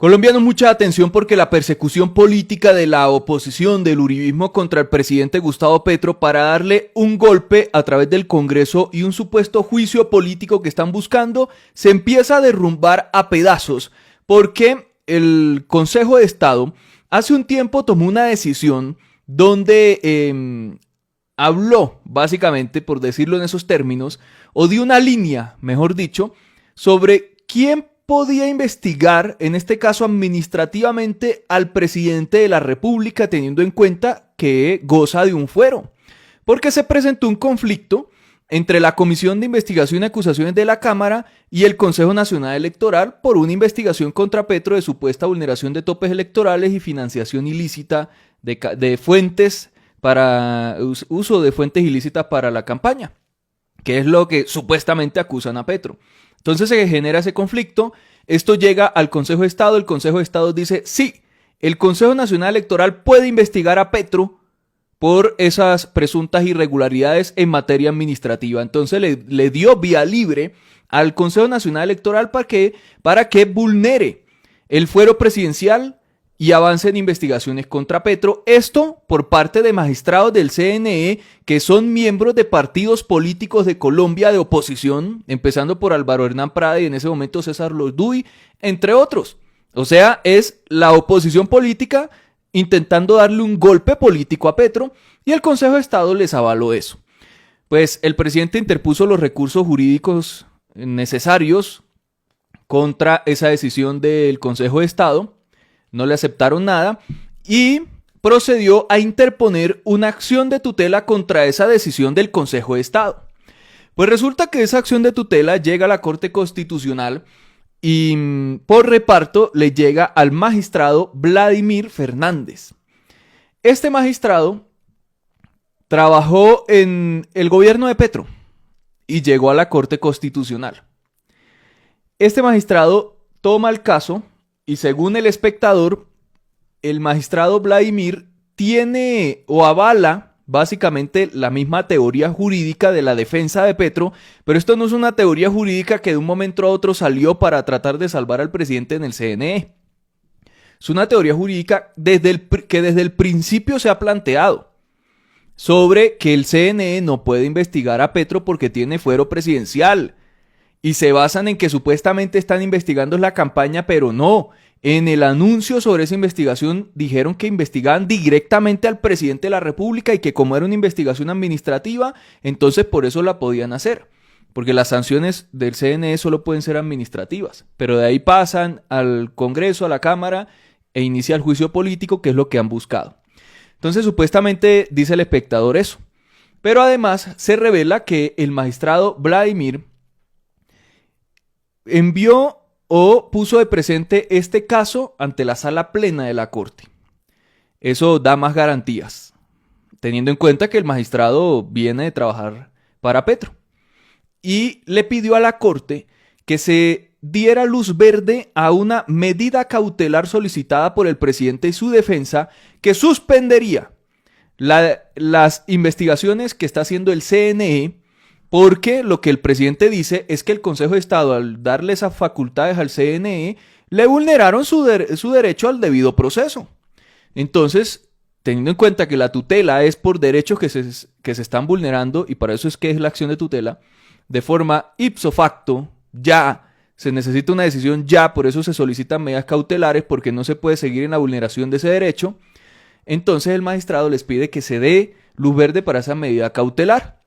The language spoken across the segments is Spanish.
Colombianos, mucha atención porque la persecución política de la oposición del uribismo contra el presidente Gustavo Petro para darle un golpe a través del Congreso y un supuesto juicio político que están buscando se empieza a derrumbar a pedazos porque el Consejo de Estado hace un tiempo tomó una decisión donde habló, básicamente, por decirlo en esos términos, o dio una línea, mejor dicho, sobre quién podía investigar, en este caso administrativamente, al presidente de la República, teniendo en cuenta que goza de un fuero. Porque se presentó un conflicto entre la Comisión de Investigación y Acusaciones de la Cámara y el Consejo Nacional Electoral por una investigación contra Petro de supuesta vulneración de topes electorales y financiación ilícita de fuentes para uso de fuentes ilícitas para la campaña, que es lo que supuestamente acusan a Petro. Entonces se genera ese conflicto, esto llega al Consejo de Estado, el Consejo de Estado dice, sí, el Consejo Nacional Electoral puede investigar a Petro por esas presuntas irregularidades en materia administrativa. Entonces le dio vía libre al Consejo Nacional Electoral para que vulnere el fuero presidencial y avance en investigaciones contra Petro. Esto por parte de magistrados del CNE que son miembros de partidos políticos de Colombia de oposición, empezando por Álvaro Hernán Prada y en ese momento César Lozduy, entre otros. O sea, es la oposición política intentando darle un golpe político a Petro y el Consejo de Estado les avaló eso. Pues el presidente interpuso los recursos jurídicos necesarios contra esa decisión del Consejo de Estado. No le aceptaron nada y procedió a interponer una acción de tutela contra esa decisión del Consejo de Estado. Pues resulta que esa acción de tutela llega a la Corte Constitucional y por reparto le llega al magistrado Vladimir Fernández. Este magistrado trabajó en el gobierno de Petro y llegó a la Corte Constitucional. Este magistrado toma el caso y según El Espectador, el magistrado Vladimir tiene o avala básicamente la misma teoría jurídica de la defensa de Petro, pero esto no es una teoría jurídica que de un momento a otro salió para tratar de salvar al presidente en el CNE. Es una teoría jurídica que desde el principio se ha planteado sobre que el CNE no puede investigar a Petro porque tiene fuero presidencial. Y se basan en que supuestamente están investigando la campaña, pero no. En el anuncio sobre esa investigación dijeron que investigaban directamente al presidente de la República y que como era una investigación administrativa, entonces por eso la podían hacer. Porque las sanciones del CNE solo pueden ser administrativas. Pero de ahí pasan al Congreso, a la Cámara e inicia el juicio político, que es lo que han buscado. Entonces supuestamente dice El Espectador eso. Pero además se revela que el magistrado Vladimir envió o puso de presente este caso ante la sala plena de la Corte. Eso da más garantías, teniendo en cuenta que el magistrado viene de trabajar para Petro. Y le pidió a la Corte que se diera luz verde a una medida cautelar solicitada por el presidente y su defensa que suspendería las investigaciones que está haciendo el CNE. Porque lo que el presidente dice es que el Consejo de Estado, al darle esas facultades al CNE, le vulneraron su derecho al debido proceso. Entonces, teniendo en cuenta que la tutela es por derechos que se están vulnerando, y para eso es que es la acción de tutela, de forma ipso facto, ya se necesita una decisión ya, por eso se solicitan medidas cautelares, porque no se puede seguir en la vulneración de ese derecho. Entonces el magistrado les pide que se dé luz verde para esa medida cautelar,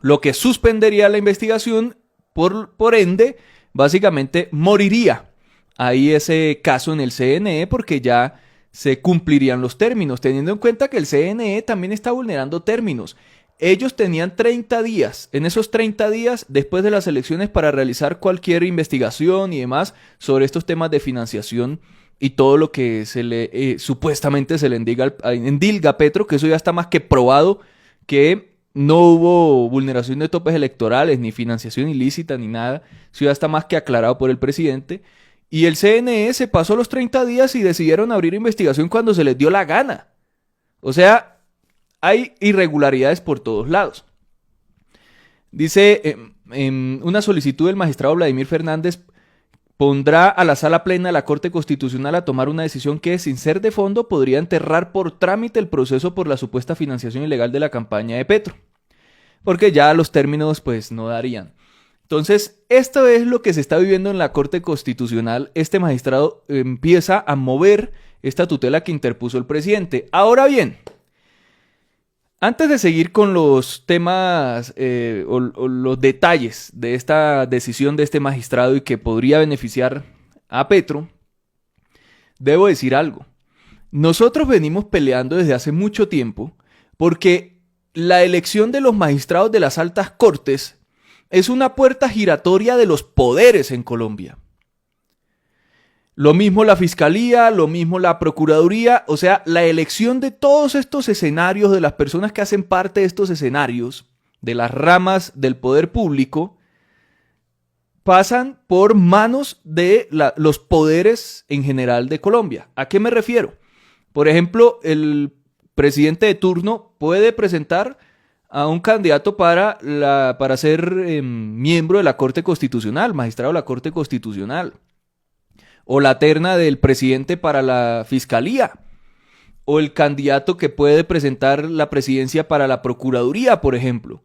lo que suspendería la investigación, por ende, básicamente moriría ahí ese caso en el CNE porque ya se cumplirían los términos, teniendo en cuenta que el CNE también está vulnerando términos. Ellos tenían 30 días, en esos 30 días después de las elecciones para realizar cualquier investigación y demás sobre estos temas de financiación y todo lo que supuestamente se le endilga a Petro, que eso ya está más que probado que no hubo vulneración de topes electorales, ni financiación ilícita, ni nada. Eso ya está más que aclarado por el presidente. Y el CNE se pasó los 30 días y decidieron abrir investigación cuando se les dio la gana. O sea, hay irregularidades por todos lados. Dice en una solicitud del magistrado Vladimir Fernández pondrá a la sala plena de la Corte Constitucional a tomar una decisión que, sin ser de fondo, podría enterrar por trámite el proceso por la supuesta financiación ilegal de la campaña de Petro, porque ya los términos pues no darían. Entonces, esto es lo que se está viviendo en la Corte Constitucional. Este magistrado empieza a mover esta tutela que interpuso el presidente. Ahora bien, antes de seguir con los temas o los detalles de esta decisión de este magistrado y que podría beneficiar a Petro, debo decir algo. Nosotros venimos peleando desde hace mucho tiempo porque la elección de los magistrados de las altas cortes es una puerta giratoria de los poderes en Colombia. Lo mismo la Fiscalía, lo mismo la Procuraduría, o sea, la elección de todos estos escenarios, de las personas que hacen parte de estos escenarios, de las ramas del poder público, pasan por manos de los poderes en general de Colombia. ¿A qué me refiero? Por ejemplo, el presidente de turno puede presentar a un candidato para ser miembro de la Corte Constitucional, magistrado de la Corte Constitucional. O la terna del presidente para la fiscalía, o el candidato que puede presentar la presidencia para la procuraduría, por ejemplo,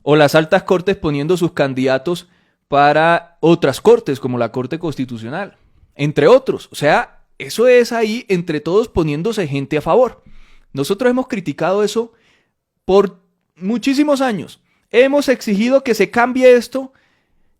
o las altas cortes poniendo sus candidatos para otras cortes, como la Corte Constitucional, entre otros. O sea, eso es ahí entre todos poniéndose gente a favor. Nosotros hemos criticado eso por muchísimos años. Hemos exigido que se cambie esto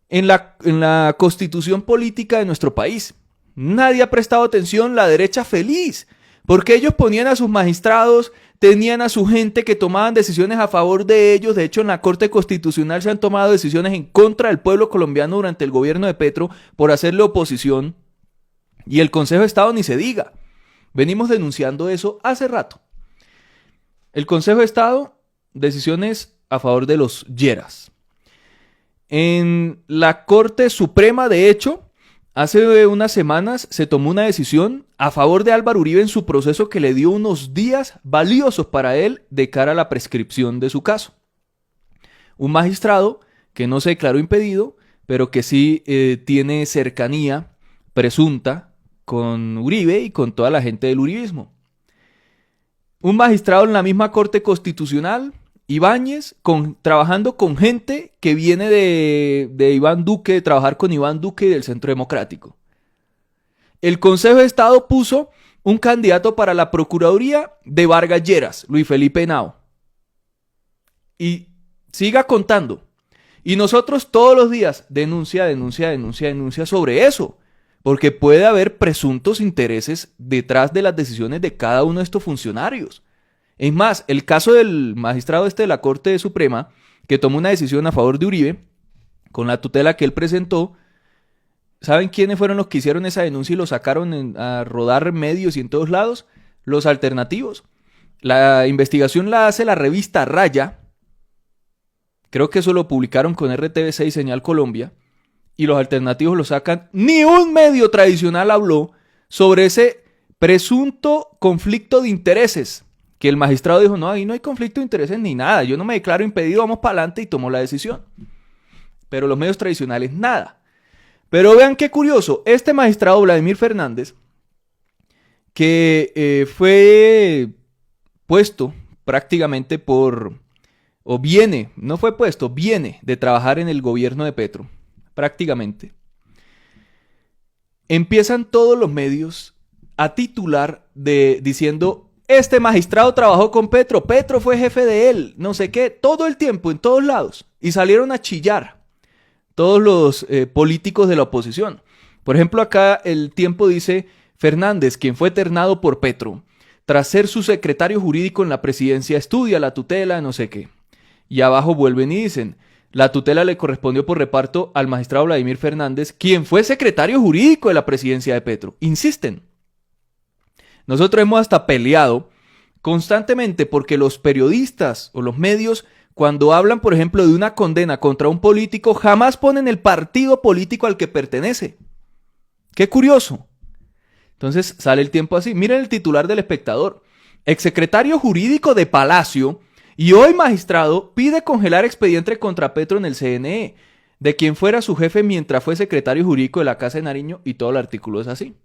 en la constitución política de nuestro país. Nadie ha prestado atención, la derecha feliz, porque ellos ponían a sus magistrados, tenían a su gente que tomaban decisiones a favor de ellos. De hecho, en la Corte Constitucional se han tomado decisiones en contra del pueblo colombiano durante el gobierno de Petro por hacerle oposición. Y el Consejo de Estado ni se diga. Venimos denunciando eso hace rato. El Consejo de Estado, decisiones a favor de los yeras. En la Corte Suprema, de hecho, hace unas semanas se tomó una decisión a favor de Álvaro Uribe en su proceso que le dio unos días valiosos para él de cara a la prescripción de su caso. Un magistrado que no se declaró impedido, pero que sí tiene cercanía presunta con Uribe y con toda la gente del uribismo. Un magistrado en la misma Corte Constitucional, Ibáñez, trabajando con gente que viene de Iván Duque, de trabajar con Iván Duque y del Centro Democrático. El Consejo de Estado puso un candidato para la Procuraduría de Vargas Lleras, Luis Felipe Henao. Y siga contando. Y nosotros todos los días denuncia sobre eso. Porque puede haber presuntos intereses detrás de las decisiones de cada uno de estos funcionarios. Es más, el caso del magistrado de la Corte Suprema, que tomó una decisión a favor de Uribe, con la tutela que él presentó, ¿saben quiénes fueron los que hicieron esa denuncia y lo sacaron a rodar medios y en todos lados? Los alternativos. La investigación la hace la revista Raya, creo que eso lo publicaron con RTV6 y Señal Colombia, y los alternativos lo sacan. Ni un medio tradicional habló sobre ese presunto conflicto de intereses. Que el magistrado dijo, no, ahí no hay conflicto de intereses ni nada, yo no me declaro impedido, vamos para adelante, y tomó la decisión. Pero los medios tradicionales, nada. Pero vean qué curioso, este magistrado Vladimir Fernández, que fue puesto prácticamente viene de trabajar en el gobierno de Petro, prácticamente. Empiezan todos los medios a titular diciendo... Este magistrado trabajó con Petro, Petro fue jefe de él, no sé qué, todo el tiempo, en todos lados. Y salieron a chillar todos los políticos de la oposición. Por ejemplo, acá el Tiempo dice, Fernández, quien fue ternado por Petro, tras ser su secretario jurídico en la presidencia, estudia la tutela, no sé qué. Y abajo vuelven y dicen, la tutela le correspondió por reparto al magistrado Vladimir Fernández, quien fue secretario jurídico de la presidencia de Petro. Insisten. Nosotros hemos hasta peleado constantemente porque los periodistas o los medios, cuando hablan, por ejemplo, de una condena contra un político, jamás ponen el partido político al que pertenece. ¡Qué curioso! Entonces sale el Tiempo así. Miren el titular del Espectador. Exsecretario jurídico de Palacio y hoy magistrado pide congelar expediente contra Petro en el CNE. de quien fuera su jefe mientras fue secretario jurídico de la Casa de Nariño, y todo el artículo es así.